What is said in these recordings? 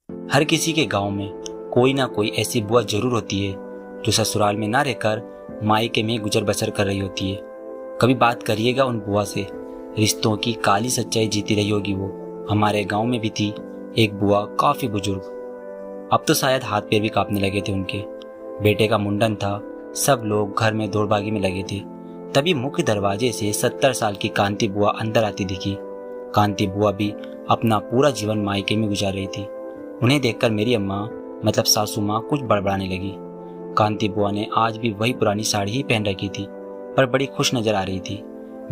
हर किसी के गांव में कोई ना कोई ऐसी बुआ जरूर होती है जो ससुराल में ना रहकर मायके में गुजर बसर कर रही होती है। कभी बात करिएगा उन बुआ से, रिश्तों की काली सच्चाई जीती रही होगी वो। हमारे गांव में भी थी एक बुआ, काफी बुजुर्ग। अब तो शायद हाथ पैर भी कांपने लगे थे उनके। बेटे का मुंडन था, सब लोग घर में दौड़भागी में लगे थे। तभी मुख्य दरवाजे से 70 साल की कांति बुआ अंदर आती दिखी। कांति बुआ भी अपना पूरा जीवन मायके में गुजार रही थी। उन्हें देखकर मेरी अम्मा मतलब सासू माँ कुछ बड़बड़ाने लगी। कांति बुआ ने आज भी वही पुरानी साड़ी ही पहन रखी थी, पर बड़ी खुश नजर आ रही थी।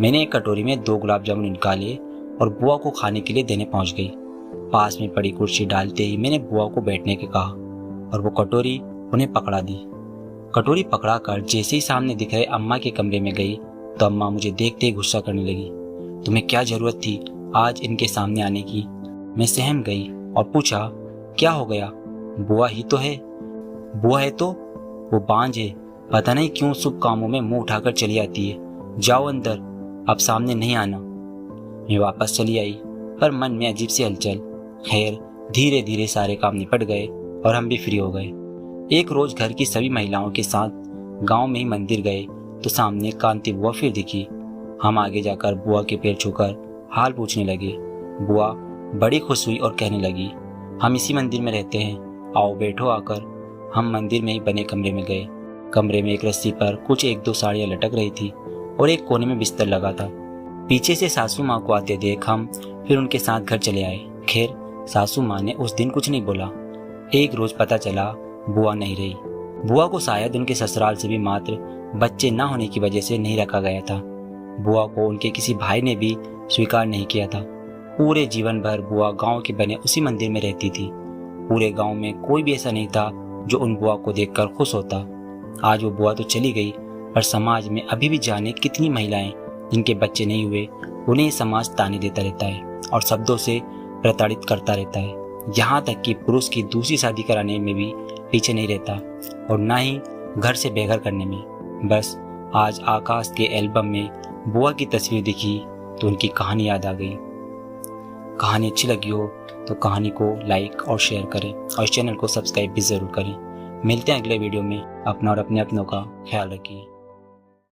मैंने एक कटोरी में 2 गुलाब जामुन निकाले और बुआ को खाने के लिए देने पहुंच गई। पास में पड़ी कुर्सी डालते ही मैंने बुआ को बैठने के कहा और वो कटोरी उन्हें पकड़ा दी। कटोरी पकड़ाकर जैसे ही सामने दिख रहे अम्मा के कमरे में गई तो अम्मा मुझे देखते ही गुस्सा करने लगी। तुम्हें क्या जरूरत थी आज इनके सामने आने की? मैं सहम गई और पूछा, क्या हो गया? बुआ ही तो है। बुआ है तो? वो बांझ है, पता नहीं क्यों शुभ कामों में मुंह उठाकर चली आती है। जाओ अंदर, अब सामने नहीं आना। मैं वापस चली आई, पर मन में अजीब सी हलचल। खैर धीरे धीरे सारे काम निपट गए और हम भी फ्री हो गए। एक रोज घर की सभी महिलाओं के साथ गांव में ही मंदिर गए तो सामने कांति बुआ फिर दिखी। हम आगे जाकर बुआ के पैर छूकर हाल पूछने लगे। बुआ बड़ी खुश हुई और कहने लगी, हम इसी मंदिर में रहते हैं, आओ बैठो आकर। हम मंदिर में ही बने कमरे में गए। कमरे में एक रस्सी पर कुछ 1-2 साड़ियाँ लटक रही थी और एक कोने में बिस्तर लगा था। पीछे से सासू माँ को आते देख हम फिर उनके साथ घर चले आए। खैर सासू माँ ने उस दिन कुछ नहीं बोला। एक रोज पता चला बुआ नहीं रही। बुआ को शायद उनके ससुराल से भी मात्र बच्चे ना होने की वजह से नहीं रखा गया था। बुआ को उनके किसी भाई ने भी स्वीकार नहीं किया था। पूरे जीवन भर बुआ गांव के बने उसी मंदिर में रहती थी। पूरे गांव में कोई भी ऐसा नहीं था जो उन बुआ को देखकर खुश होता। आज वो बुआ तो चली गई, पर समाज में अभी भी जाने कितनी महिलाएं जिनके बच्चे नहीं हुए, उन्हें समाज ताने देता रहता है और शब्दों से प्रताड़ित करता रहता है। यहाँ तक कि पुरुष की दूसरी शादी कराने में भी पीछे नहीं रहता और ना ही घर से बेघर करने में। बस आज आकाश के एल्बम में बुआ की तस्वीर दिखी तो उनकी कहानी याद आ गई। कहानी अच्छी लगी हो तो कहानी को लाइक और शेयर करें और इस चैनल को सब्सक्राइब भी जरूर करें। मिलते हैं अगले वीडियो में। अपना और अपने अपनों का ख्याल रखिए।